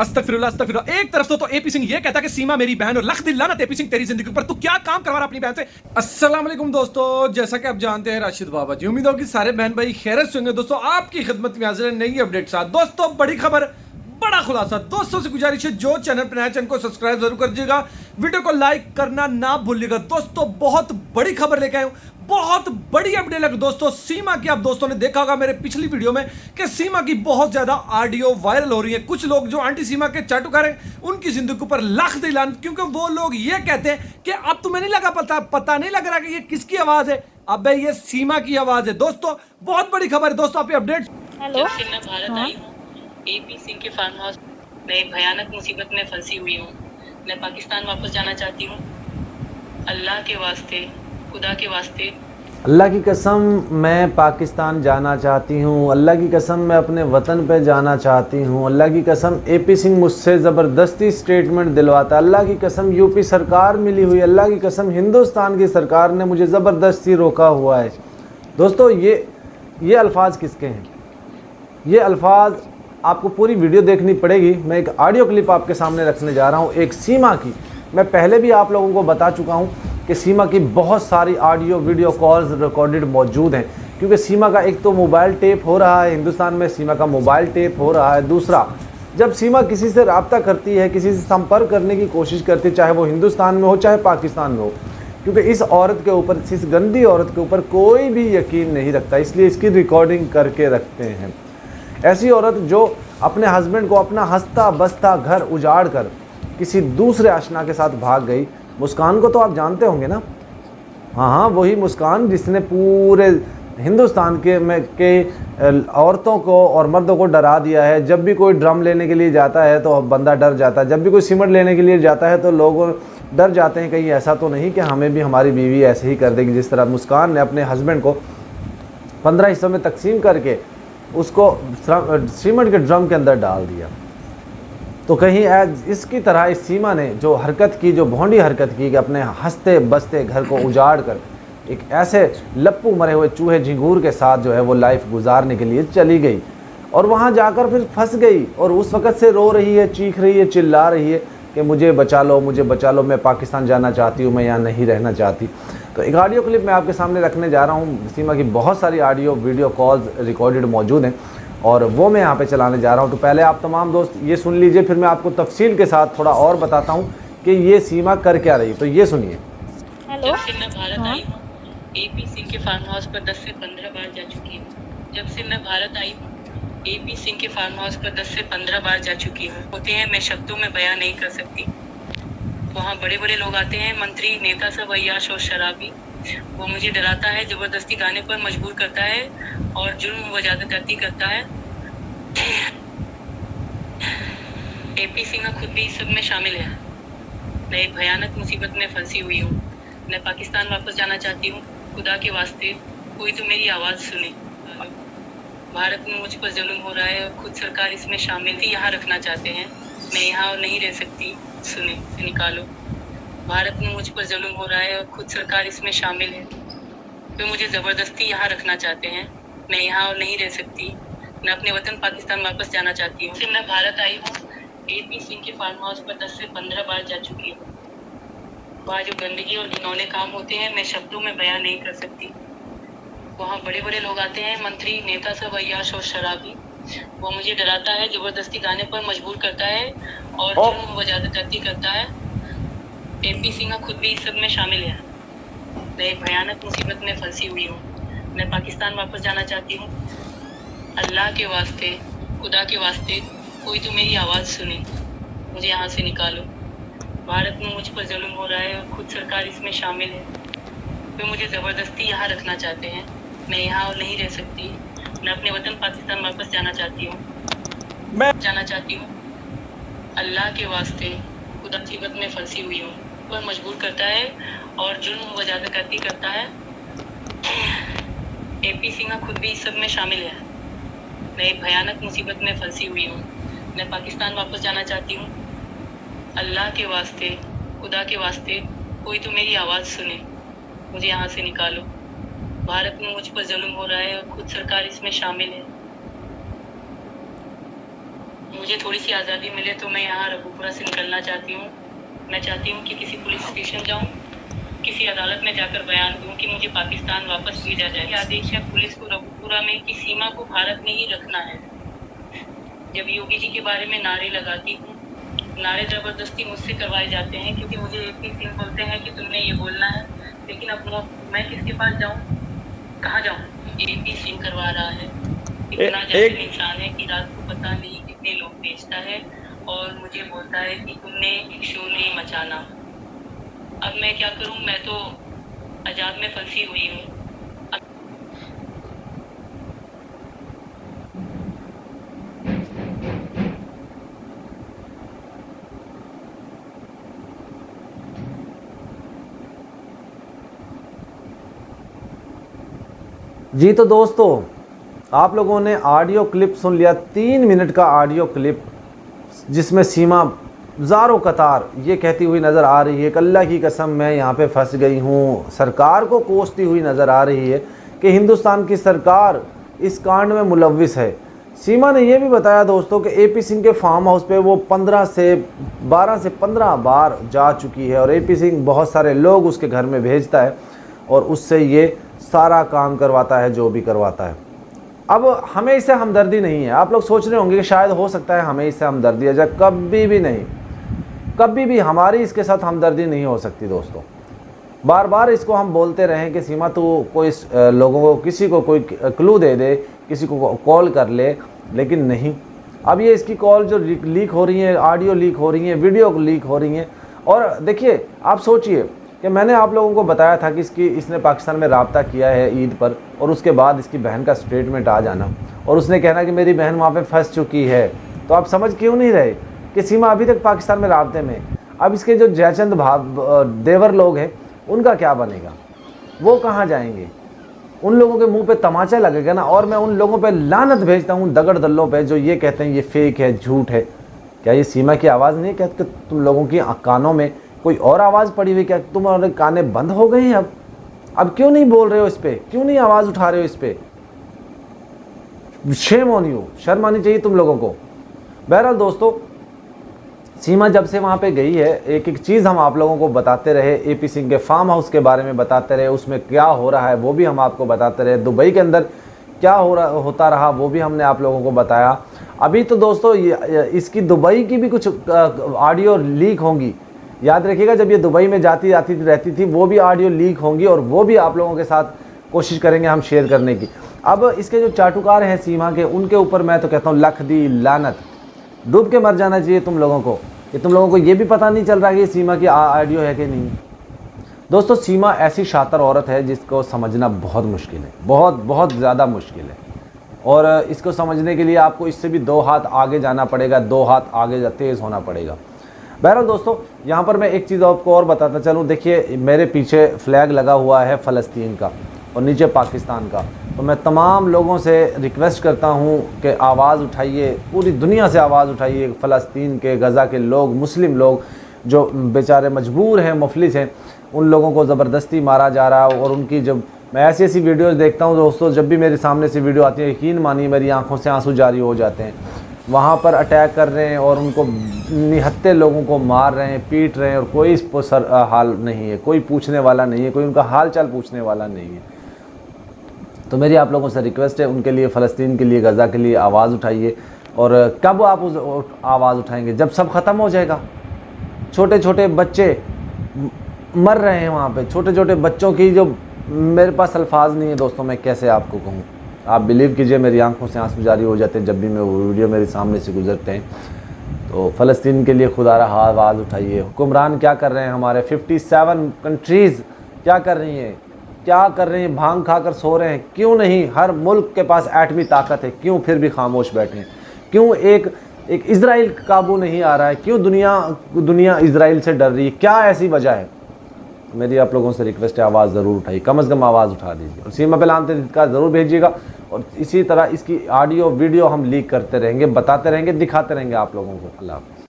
अस्तगफिरुल्लाह अस्तगफिरुल्लाह। एक तरफ तो एपी सिंह ये कहता कि सीमा मेरी बहन और लख दिल लानत एपी सिंह तेरी जिंदगी पर, तू क्या काम करवा रहा अपनी बहन से। अस्सलाम वालेकुम दोस्तों, जैसा कि आप जानते हैं राशिद बाबा जी, उम्मीद होगी सारे बहन भाई खैरियत से होंगे। दोस्तों आपकी खिदमत में हाजिर है नई अपडेट साथ। दोस्तों बड़ी खबर, बड़ा खुलासा। दोस्तों से गुजारिश है जो चैनल पर नया चैनल को सब्सक्राइब जरूर कर दीजिएगा, वीडियो को लाइक करना ना भूलिएगा। दोस्तों बहुत बड़ी खबर लेके आए हूं, बहुत बड़ी अपडेट लग। दोस्तों सीमा की आप दोस्तों ने देखा होगा मेरे पिछली वीडियो में कि सीमा की बहुत ज्यादा ऑडियो वायरल हो रही है। कुछ लोग जो आंटी सीमा के चाटू कर रहे हैं उनकी जिंदगी पर लाख दिलान, क्योंकि वो लोग ये कहते हैं कि अब तुम्हें नहीं लगा पता नहीं लग रहा कि ये किसकी आवाज है। अब ये सीमा की आवाज है। दोस्तों बहुत बड़ी खबर है। दोस्तों आप अपडेट। हेलो। जब से मैं भारत आई हूँ, एपी सिंह के फार्म हाउस में एक भयानक मुसीबत में फंसी हुई हूँ। मैं पाकिस्तान वापस जाना चाहती हूँ। अल्लाह के वास्ते, खुदा के वास्ते, अल्लाह की कसम मैं पाकिस्तान जाना चाहती हूँ। अल्लाह की कसम मैं अपने वतन पे जाना चाहती हूँ। अल्लाह की कसम एपी सिंह मुझसे ज़बरदस्ती स्टेटमेंट दिलवाता। अल्लाह की कसम यूपी सरकार मिली हुई। अल्लाह की कसम हिंदुस्तान की सरकार ने मुझे ज़बरदस्ती रोका हुआ है। दोस्तों ये अल्फाज किसके हैं? ये अल्फाज आपको पूरी वीडियो देखनी पड़ेगी। मैं एक ऑडियो क्लिप आपके सामने रखने जा रहा हूँ एक सीमा की। मैं पहले भी आप लोगों को बता चुका हूँ कि सीमा की बहुत सारी ऑडियो वीडियो कॉल्स रिकॉर्डेड मौजूद हैं, क्योंकि सीमा का एक तो मोबाइल टेप हो रहा है, हिंदुस्तान में सीमा का मोबाइल टेप हो रहा है। दूसरा, जब सीमा किसी से रब्ता करती है, किसी से संपर्क करने की कोशिश करती है, चाहे वो हिंदुस्तान में हो चाहे पाकिस्तान में हो, क्योंकि इस औरत के ऊपर, इस गंदी औरत के ऊपर कोई भी यकीन नहीं रखता, इसलिए इसकी रिकॉर्डिंग करके रखते हैं। ऐसी औरत जो अपने हस्बैंड को अपना हंसता बसता घर उजाड़ कर किसी दूसरे आशना के साथ भाग गई। मुस्कान को तो आप जानते होंगे ना? हाँ, वही मुस्कान जिसने पूरे हिंदुस्तान के औरतों को और मर्दों को डरा दिया है। जब भी कोई ड्रम लेने के लिए जाता है तो बंदा डर जाता है, जब भी कोई सीमेंट लेने के लिए जाता है तो लोग डर जाते हैं, कहीं ऐसा तो नहीं कि हमें भी हमारी बीवी ऐसे ही कर देगी। जिस तरह मुस्कान ने अपने हस्बैंड को 15 हिस्सों में तकसीम करके उसको सीमेंट के ड्रम के अंदर डाल दिया, तो कहीं इसकी तरह इस सीमा ने जो हरकत की, जो भोंडी हरकत की कि अपने हंसते बसते घर को उजाड़ कर एक ऐसे लप्पू मरे हुए चूहे झिंगूर के साथ जो है वो लाइफ गुजारने के लिए चली गई और वहाँ जाकर फिर फंस गई और उस वक़्त से रो रही है, चीख रही है, चिल्ला रही है कि मुझे बचा लो, मुझे बचा लो, मैं पाकिस्तान जाना चाहती हूँ, मैं यहाँ नहीं रहना चाहती। तो एक ऑडियो क्लिप मैं आपके सामने रखने जा रहा हूँ। सीमा की बहुत सारी ऑडियो वीडियो कॉल्स रिकॉर्डेड मौजूद हैं और वो मैं यहाँ पे चलाने जा रहा हूँ। तो पहले आप तमाम दोस्त ये सुन लीजिए, फिर मैं आपको तफसील के साथ थोड़ा और बताता हूँ कि ये सीमा कर क्या रही। तो ये सुनिए। हेलो। जब से मैं भारत आई हूँ, एपी सिंह के फार्म हाउस पर 10 से 15 बार जा चुकी हूँ। जब से मैं भारत आई हूँ, एपी सिंह के फार्म हाउस पर 10 से 15 बार जा चुकी हूँ। होते हैं, मैं शब्दों में बयां नहीं कर सकती। वहाँ बड़े बड़े लोग आते हैं, मंत्री, नेता, सब अय्याश और शराबी। वो मुझे डराता है, जबरदस्ती गाने पर मजबूर करता है और जुल्म व ज्यादती करता है। एपी सिंह खुद भी इस सब में शामिल है। मैं एक भयानक मुसीबत में फंसी हुई हूँ। मैं पाकिस्तान वापस जाना चाहती हूँ। खुदा के वास्ते कोई तो मेरी आवाज़ सुने। भारत में मुझ पर जुल्म हो रहा है और खुद सरकार इसमें शामिल थी, यहाँ रखना चाहते हैं। मैं यहाँ और नहीं रह सकती, सुने से निकालो। भारत में मुझ पर जुल्म हो रहा है और खुद सरकार इसमें शामिल है। वे मुझे ज़बरदस्ती यहाँ रखना चाहते हैं। मैं यहाँ और नहीं रह सकती। मैं अपने वतन पाकिस्तान वापस जाना चाहती हूँ। मैं भारत आई हूँ, एपी सिंह के फार्म हाउस पर 10 से 15 बार जा चुकी हूँ। वहाँ जो गंदगी और घिनौने काम होते हैं, मैं शब्दों में बयां नहीं कर सकती। वहाँ बड़े बड़े लोग आते हैं, मंत्री, नेता, सब अय्याश और शराबी। वो मुझे डराता है, जबरदस्ती गाने पर मजबूर करता है और जुल्म व ज्यादती करता है। एपी सिंह खुद भी इस सब में शामिल है। मैं एक भयानक मुसीबत में फंसी हुई हूँ। मैं पाकिस्तान वापस जाना चाहती हूँ। अल्लाह के वास्ते, खुदा के वास्ते कोई तो मेरी आवाज़ सुने, मुझे यहाँ से निकालो। भारत में मुझ पर जुल्म हो रहा है और खुद सरकार इसमें शामिल है। वे मुझे ज़बरदस्ती यहाँ रखना चाहते हैं। मैं यहाँ और नहीं रह सकती। मैं अपने वतन पाकिस्तान वापस जाना चाहती हूँ। मैं जाना चाहती हूँ। अल्लाह के वास्ते, खुदा मुसीबत में फंसी हुई हूँ। वह मजबूर करता है और जुल्म व ज्यादती करता है। एपी सिंह खुद भी इस सब में शामिल है। मैं एक भयानक मुसीबत में फंसी हुई हूँ। मैं पाकिस्तान वापस जाना चाहती हूँ। अल्लाह के वास्ते, खुदा के वास्ते कोई तो मेरी आवाज़ सुने, मुझे यहाँ से निकालो। भारत में मुझ पर जुल्म हो रहा है और खुद सरकार इसमें शामिल है। मुझे थोड़ी सी आज़ादी मिले तो मैं यहाँ रघुपुरा से निकलना चाहती हूँ। मैं चाहती हूँ कि किसी पुलिस स्टेशन जाऊँ, किसी अदालत में जाकर बयान दूँ कि मुझे पाकिस्तान वापस भेजा जाए। आदेश है पुलिस को रघुपुरा में कि सीमा को भारत में ही रखना है। जब योगी जी के बारे में नारे लगाती हूँ, नारे ज़बरदस्ती मुझसे करवाए जाते हैं, क्योंकि मुझे AP सिंह बोलते हैं कि तुमने ये बोलना है। लेकिन अब मैं किसके पास जाऊँ, कहाँ जाऊँ? AP सिंह करवा रहा है। इतना जाहिल इंसान है कि रात को पता नहीं कितने लोग बेचता है और मुझे बोलता है कि तुमने शो नहीं मचाना। अब मैं क्या करूं? मैं तो आजाद में फंसी हुई हूँ। जी तो दोस्तों, आप लोगों ने ऑडियो क्लिप सुन लिया, 3 मिनट का ऑडियो क्लिप, जिसमें सीमा ज़ारो कतार ये कहती हुई नज़र आ रही है कि अल्लाह की कसम मैं यहाँ पे फंस गई हूँ। सरकार को कोसती हुई नज़र आ रही है कि हिंदुस्तान की सरकार इस कांड में मुलव्विस है। सीमा ने यह भी बताया दोस्तों कि AP सिंह के फार्म हाउस पे वो 12 से 15 बार जा चुकी है और AP सिंह बहुत सारे लोग उसके घर में भेजता है और उससे ये सारा काम करवाता है जो भी करवाता है। अब हमें इससे हमदर्दी नहीं है। आप लोग सोच रहे होंगे कि शायद हो सकता है हमें इससे हमदर्दी है, जब कभी भी नहीं, कभी भी हमारी इसके साथ हमदर्दी नहीं हो सकती दोस्तों। बार बार इसको हम बोलते रहें कि सीमा तू कोई लोगों को, किसी को कोई क्लू दे दे, किसी को कॉल कर ले, लेकिन नहीं। अब ये इसकी कॉल जो लीक हो रही है, ऑडियो लीक हो रही है, वीडियो लीक हो रही हैं। और देखिए, आप सोचिए कि मैंने आप लोगों को बताया था कि इसने पाकिस्तान में राब्ता किया है ईद पर, और उसके बाद इसकी बहन का स्टेटमेंट आ जाना और उसने कहना कि मेरी बहन वहाँ पे फंस चुकी है। तो आप समझ क्यों नहीं रहे कि सीमा अभी तक पाकिस्तान में राब्ते में। अब इसके जो जयचंद देवर लोग हैं उनका क्या बनेगा, वो कहाँ जाएंगे? उन लोगों के मुंह पे तमाचा लगेगा ना। और मैं उन लोगों पे लानत भेजता हूँ, दगड़ दल्लों पे, जो ये कहते हैं ये फेक है, झूठ है। क्या ये सीमा की आवाज़ नहीं है? क्या तुम लोगों की कानों में कोई और आवाज़ पड़ी हुई? क्या तुम्हारे काने बंद हो गए हैं? अब क्यों नहीं बोल रहे हो इस पर? क्यों नहीं आवाज़ उठा रहे हो इस पर? शेम ऑन यू, शर्म आनी चाहिए तुम लोगों को। बहरहाल दोस्तों, सीमा जब से वहाँ पे गई है, एक एक चीज़ हम आप लोगों को बताते रहे। AP सिंह के फार्म हाउस के बारे में बताते रहे, उसमें क्या हो रहा है वो भी हम आपको बताते रहे। दुबई के अंदर क्या होता रहा वो भी हमने आप लोगों को बताया। अभी तो दोस्तों इसकी दुबई की भी कुछ ऑडियो लीक होंगी। याद रखिएगा, जब ये दुबई में जाती रहती थी, वो भी ऑडियो लीक होंगी और वो भी आप लोगों के साथ कोशिश करेंगे हम शेयर करने की। अब इसके जो चाटुकार हैं सीमा के, उनके ऊपर मैं तो कहता हूँ लख दी लानत। डूब के मर जाना चाहिए तुम लोगों को, कि तुम लोगों को ये भी पता नहीं चल रहा कि सीमा की ऑडियो है कि नहीं। दोस्तों, सीमा ऐसी शातिर औरत है जिसको समझना बहुत मुश्किल है, बहुत बहुत ज़्यादा मुश्किल है। और इसको समझने के लिए आपको इससे भी 2 हाथ आगे जाना पड़ेगा, 2 हाथ आगे तेज़ होना पड़ेगा। बहरहाल दोस्तों, यहाँ पर मैं एक चीज़ आपको और बताता चलूँ। देखिए, मेरे पीछे फ्लैग लगा हुआ है फ़लस्तीन का और नीचे पाकिस्तान का। तो मैं तमाम लोगों से रिक्वेस्ट करता हूँ कि आवाज़ उठाइए, पूरी दुनिया से आवाज़ उठाइए। फ़लस्तीन के, गज़ा के लोग, मुस्लिम लोग जो बेचारे मजबूर हैं, मुफलिस हैं, उन लोगों को ज़बरदस्ती मारा जा रहा है। और उनकी जब मैं ऐसी ऐसी वीडियोज़ देखता हूँ दोस्तों, जब भी मेरे सामने से वीडियो आती है, यकीन मानिए मेरी आंखों से आंसू जारी हो जाते हैं। वहाँ पर अटैक कर रहे हैं और उनको निहत्ते लोगों को मार रहे हैं, पीट रहे हैं, और कोई इस पर हाल नहीं है, कोई पूछने वाला नहीं है, कोई उनका हाल चाल पूछने वाला नहीं है। तो मेरी आप लोगों से रिक्वेस्ट है, उनके लिए, फ़लस्तीन के लिए, गज़ा के लिए आवाज़ उठाइए। और कब आप उस आवाज़ उठाएंगे? जब सब ख़त्म हो जाएगा। छोटे छोटे बच्चे मर रहे हैं वहाँ पे, छोटे छोटे बच्चों की, जो मेरे पास अल्फाज नहीं है दोस्तों, मैं कैसे आपको कहूँ। आप बिलीव कीजिए, मेरी आंखों से आंसू जारी हो जाते हैं जब भी मैं वो वीडियो मेरे सामने से गुजरते हैं। तो फ़लस्तीन के लिए खुदारा आवाज़ उठाइए। हुक्मरान क्या कर रहे हैं हमारे? 57 कंट्रीज़ क्या कर रही हैं? क्या कर रही हैं? भांग खाकर सो रहे हैं? क्यों नहीं? हर मुल्क के पास एटमी ताकत है, क्यों फिर भी खामोश बैठे हैं? क्यों एक इज़राइल काबू नहीं आ रहा है? क्यों दुनिया इज़राइल से डर रही है? क्या ऐसी वजह है? मेरी आप लोगों से रिक्वेस्ट है, आवाज़ ज़रूर उठाइए, कम से कम आवाज़ उठा दीजिए और सीमा पे लानत का ज़रूर भेजिएगा। और इसी तरह इसकी ऑडियो वीडियो हम लीक करते रहेंगे, बताते रहेंगे, दिखाते रहेंगे आप लोगों को। अल्लाह हाफ़िज़।